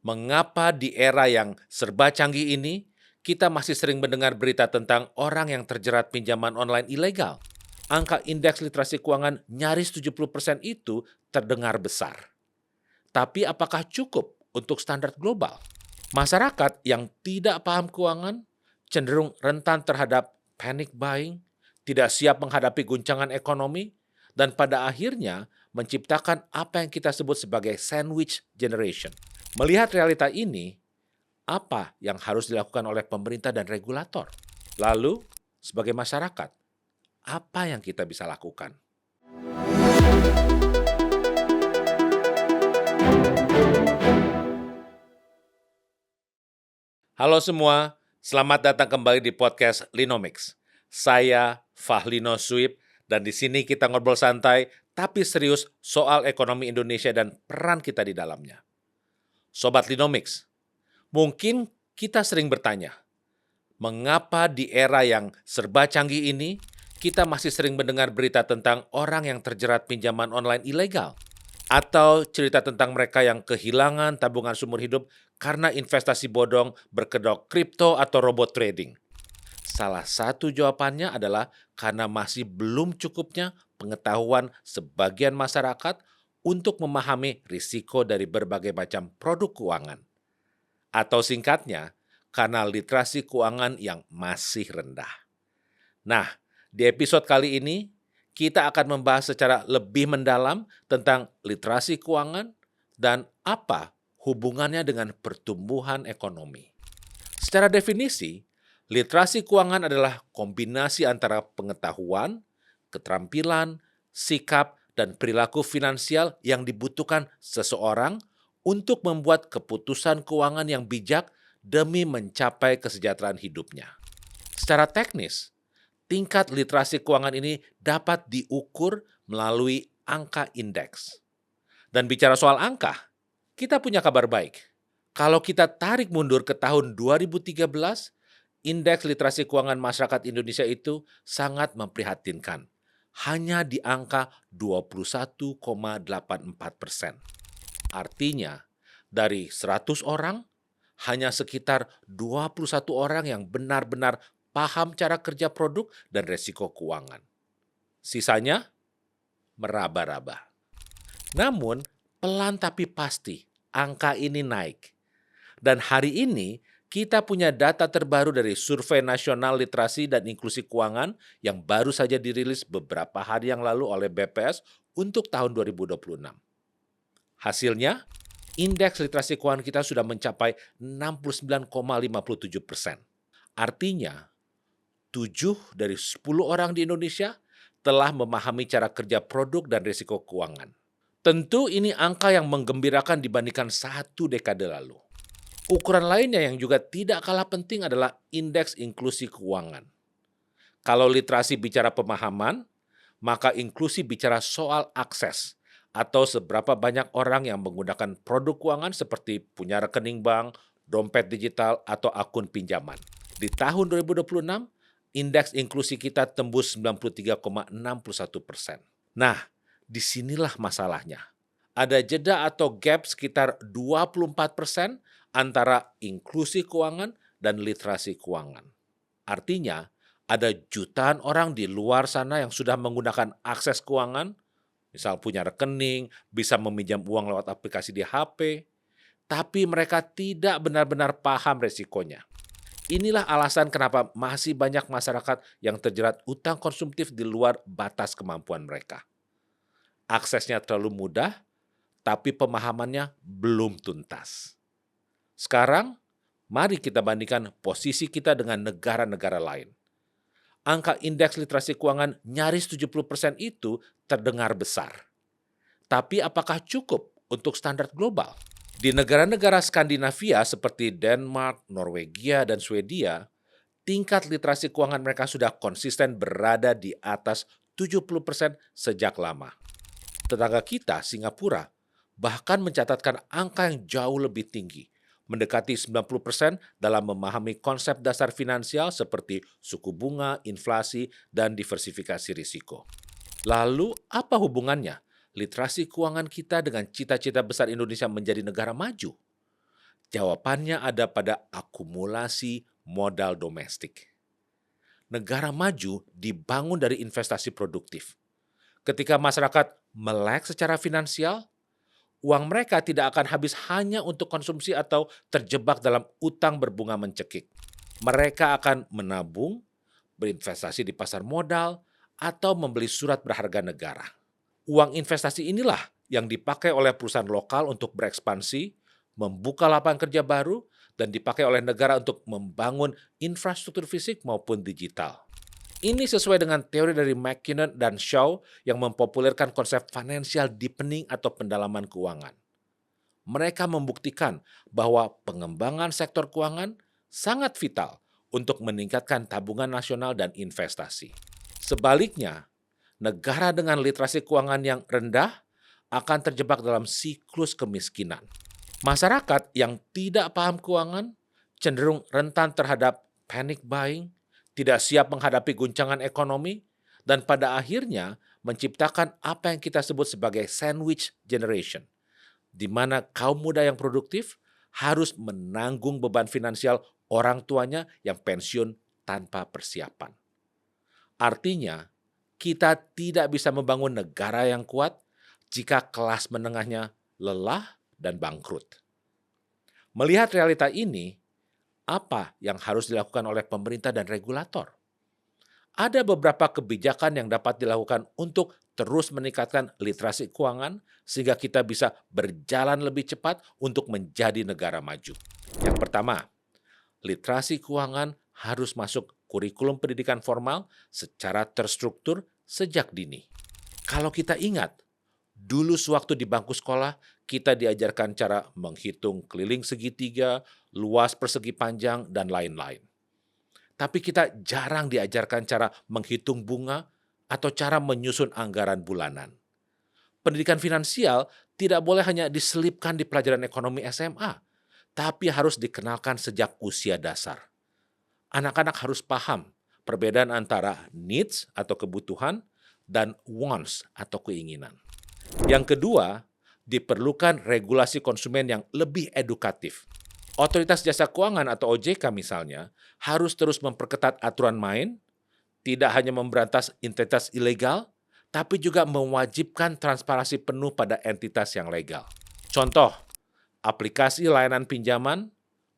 Mengapa di era yang serba canggih ini, kita masih sering mendengar berita tentang orang yang terjerat pinjaman online ilegal? Angka indeks literasi keuangan nyaris 70% itu terdengar besar. Tapi apakah cukup untuk standar global? Masyarakat yang tidak paham keuangan cenderung rentan terhadap panic buying, tidak siap menghadapi guncangan ekonomi, dan pada akhirnya menciptakan apa yang kita sebut sebagai sandwich generation. Melihat realita ini, apa yang harus dilakukan oleh pemerintah dan regulator? Lalu, sebagai masyarakat, apa yang kita bisa lakukan? Halo semua, selamat datang kembali di podcast Linomics. Saya Fahlino Suib dan di sini kita ngobrol santai tapi serius soal ekonomi Indonesia dan peran kita di dalamnya. Sobat Linomics, mungkin kita sering bertanya, mengapa di era yang serba canggih ini kita masih sering mendengar berita tentang orang yang terjerat pinjaman online ilegal? Atau cerita tentang mereka yang kehilangan tabungan seumur hidup karena investasi bodong berkedok kripto atau robot trading? Salah satu jawabannya adalah karena masih belum cukupnya pengetahuan sebagian masyarakat untuk memahami risiko dari berbagai macam produk keuangan. Atau singkatnya, karena literasi keuangan yang masih rendah. Nah, di episode kali ini, kita akan membahas secara lebih mendalam tentang literasi keuangan dan apa hubungannya dengan pertumbuhan ekonomi. Secara definisi, literasi keuangan adalah kombinasi antara pengetahuan, keterampilan, sikap, dan perilaku finansial yang dibutuhkan seseorang untuk membuat keputusan keuangan yang bijak demi mencapai kesejahteraan hidupnya. Secara teknis, tingkat literasi keuangan ini dapat diukur melalui angka indeks. Dan bicara soal angka, kita punya kabar baik. Kalau kita tarik mundur ke tahun 2013, indeks literasi keuangan masyarakat Indonesia itu sangat memprihatinkan. Hanya di angka 21,84%. Artinya, dari 100 orang, hanya sekitar 21 orang yang benar-benar paham cara kerja produk dan resiko keuangan. Sisanya meraba-raba. Namun, pelan tapi pasti angka ini naik. Dan hari ini kita punya data terbaru dari Survei Nasional Literasi dan Inklusi Keuangan yang baru saja dirilis beberapa hari yang lalu oleh BPS untuk tahun 2026. Hasilnya, indeks literasi keuangan kita sudah mencapai 69,57%. Artinya, 7 dari 10 orang di Indonesia telah memahami cara kerja produk dan risiko keuangan. Tentu ini angka yang menggembirakan dibandingkan 1 dekade lalu. Ukuran lainnya yang juga tidak kalah penting adalah indeks inklusi keuangan. Kalau literasi bicara pemahaman, maka inklusi bicara soal akses atau seberapa banyak orang yang menggunakan produk keuangan seperti punya rekening bank, dompet digital, atau akun pinjaman. Di tahun 2026, indeks inklusi kita tembus 93,61%. Nah, disinilah masalahnya. Ada jeda atau gap sekitar 24% antara inklusi keuangan dan literasi keuangan. Artinya, ada jutaan orang di luar sana yang sudah menggunakan akses keuangan, misal punya rekening, bisa meminjam uang lewat aplikasi di HP, tapi mereka tidak benar-benar paham resikonya. Inilah alasan kenapa masih banyak masyarakat yang terjerat utang konsumtif di luar batas kemampuan mereka. Aksesnya terlalu mudah, tapi pemahamannya belum tuntas. Sekarang, mari kita bandingkan posisi kita dengan negara-negara lain. Angka indeks literasi keuangan nyaris 70% itu terdengar besar. Tapi apakah cukup untuk standar global? Di negara-negara Skandinavia seperti Denmark, Norwegia, dan Swedia, tingkat literasi keuangan mereka sudah konsisten berada di atas 70% sejak lama. Tetangga kita, Singapura, bahkan mencatatkan angka yang jauh lebih tinggi, mendekati 90% dalam memahami konsep dasar finansial seperti suku bunga, inflasi, dan diversifikasi risiko. Lalu, apa hubungannya literasi keuangan kita dengan cita-cita besar Indonesia menjadi negara maju? Jawabannya ada pada akumulasi modal domestik. Negara maju dibangun dari investasi produktif. Ketika masyarakat melek secara finansial, uang mereka tidak akan habis hanya untuk konsumsi atau terjebak dalam utang berbunga mencekik. Mereka akan menabung, berinvestasi di pasar modal, atau membeli surat berharga negara. Uang investasi inilah yang dipakai oleh perusahaan lokal untuk berekspansi, membuka lapangan kerja baru, dan dipakai oleh negara untuk membangun infrastruktur fisik maupun digital. Ini sesuai dengan teori dari McKinnon dan Shaw yang mempopulerkan konsep financial deepening atau pendalaman keuangan. Mereka membuktikan bahwa pengembangan sektor keuangan sangat vital untuk meningkatkan tabungan nasional dan investasi. Sebaliknya, negara dengan literasi keuangan yang rendah akan terjebak dalam siklus kemiskinan. Masyarakat yang tidak paham keuangan cenderung rentan terhadap panic buying, tidak siap menghadapi guncangan ekonomi, dan pada akhirnya menciptakan apa yang kita sebut sebagai sandwich generation, di mana kaum muda yang produktif harus menanggung beban finansial orang tuanya yang pensiun tanpa persiapan. Artinya, kita tidak bisa membangun negara yang kuat jika kelas menengahnya lelah dan bangkrut. Melihat realita ini, apa yang harus dilakukan oleh pemerintah dan regulator? Ada beberapa kebijakan yang dapat dilakukan untuk terus meningkatkan literasi keuangan sehingga kita bisa berjalan lebih cepat untuk menjadi negara maju. Yang pertama, literasi keuangan harus masuk kurikulum pendidikan formal secara terstruktur sejak dini. Kalau kita ingat, dulu sewaktu di bangku sekolah, kita diajarkan cara menghitung keliling segitiga, luas persegi panjang, dan lain-lain. Tapi kita jarang diajarkan cara menghitung bunga atau cara menyusun anggaran bulanan. Pendidikan finansial tidak boleh hanya diselipkan di pelajaran ekonomi SMA, tapi harus dikenalkan sejak usia dasar. Anak-anak harus paham perbedaan antara needs atau kebutuhan dan wants atau keinginan. Yang kedua, diperlukan regulasi konsumen yang lebih edukatif. Otoritas Jasa Keuangan atau OJK misalnya harus terus memperketat aturan main, tidak hanya memberantas entitas ilegal, tapi juga mewajibkan transparansi penuh pada entitas yang legal. Contoh, aplikasi layanan pinjaman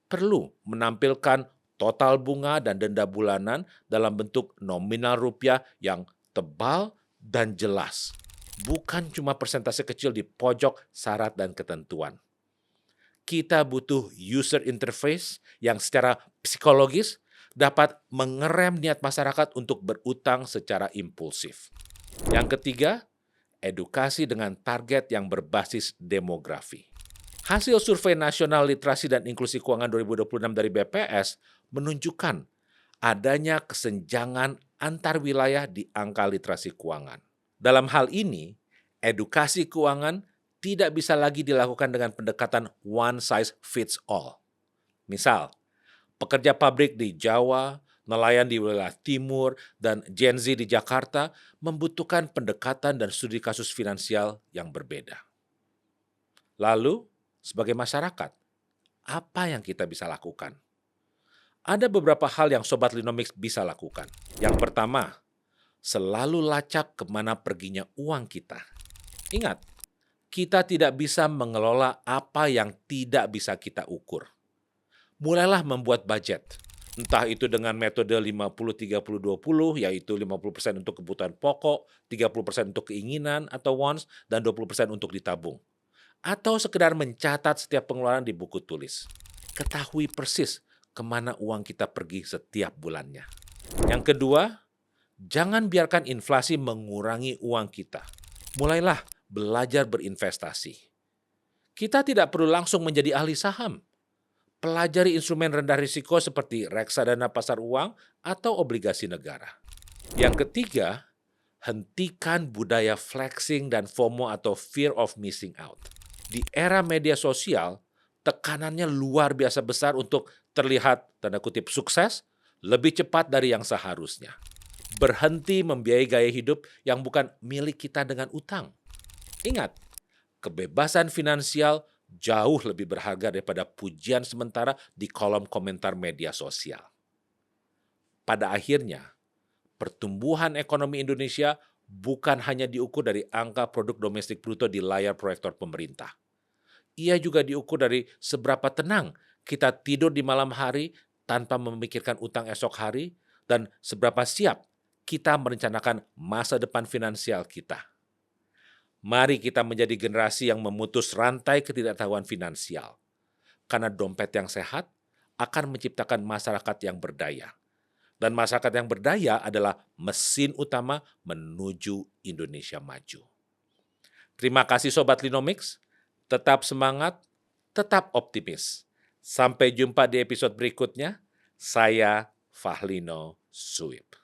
perlu menampilkan total bunga dan denda bulanan dalam bentuk nominal rupiah yang tebal dan jelas. Bukan cuma persentase kecil di pojok syarat dan ketentuan. Kita butuh user interface yang secara psikologis dapat mengerem niat masyarakat untuk berutang secara impulsif. Yang ketiga, edukasi dengan target yang berbasis demografi. Hasil Survei Nasional Literasi dan Inklusi Keuangan 2026 dari BPS menunjukkan adanya kesenjangan antar wilayah di angka literasi keuangan. Dalam hal ini, edukasi keuangan tidak bisa lagi dilakukan dengan pendekatan one size fits all. Misal, pekerja pabrik di Jawa, nelayan di wilayah timur, dan Gen Z di Jakarta membutuhkan pendekatan dan studi kasus finansial yang berbeda. Lalu, sebagai masyarakat, apa yang kita bisa lakukan? Ada beberapa hal yang Sobat Linomics bisa lakukan. Yang pertama, selalu lacak kemana perginya uang kita. Ingat, kita tidak bisa mengelola apa yang tidak bisa kita ukur. Mulailah membuat budget. Entah itu dengan metode 50-30-20, yaitu 50% untuk kebutuhan pokok, 30% untuk keinginan atau wants, dan 20% untuk ditabung. Atau sekedar mencatat setiap pengeluaran di buku tulis. Ketahui persis kemana uang kita pergi setiap bulannya. Yang kedua, jangan biarkan inflasi mengurangi uang kita. Mulailah belajar berinvestasi. Kita tidak perlu langsung menjadi ahli saham. Pelajari instrumen rendah risiko seperti reksadana pasar uang atau obligasi negara. Yang ketiga, hentikan budaya flexing dan FOMO atau fear of missing out. Di era media sosial, tekanannya luar biasa besar untuk terlihat, tanda kutip, sukses lebih cepat dari yang seharusnya. Berhenti membiayai gaya hidup yang bukan milik kita dengan utang. Ingat, kebebasan finansial jauh lebih berharga daripada pujian sementara di kolom komentar media sosial. Pada akhirnya, pertumbuhan ekonomi Indonesia bukan hanya diukur dari angka produk domestik bruto di layar proyektor pemerintah. Ia juga diukur dari seberapa tenang kita tidur di malam hari tanpa memikirkan utang esok hari dan seberapa siap kita merencanakan masa depan finansial kita. Mari kita menjadi generasi yang memutus rantai ketidaktahuan finansial. Karena dompet yang sehat akan menciptakan masyarakat yang berdaya. Dan masyarakat yang berdaya adalah mesin utama menuju Indonesia maju. Terima kasih Sobat Linomics. Tetap semangat, tetap optimis. Sampai jumpa di episode berikutnya. Saya Fahlino Suib.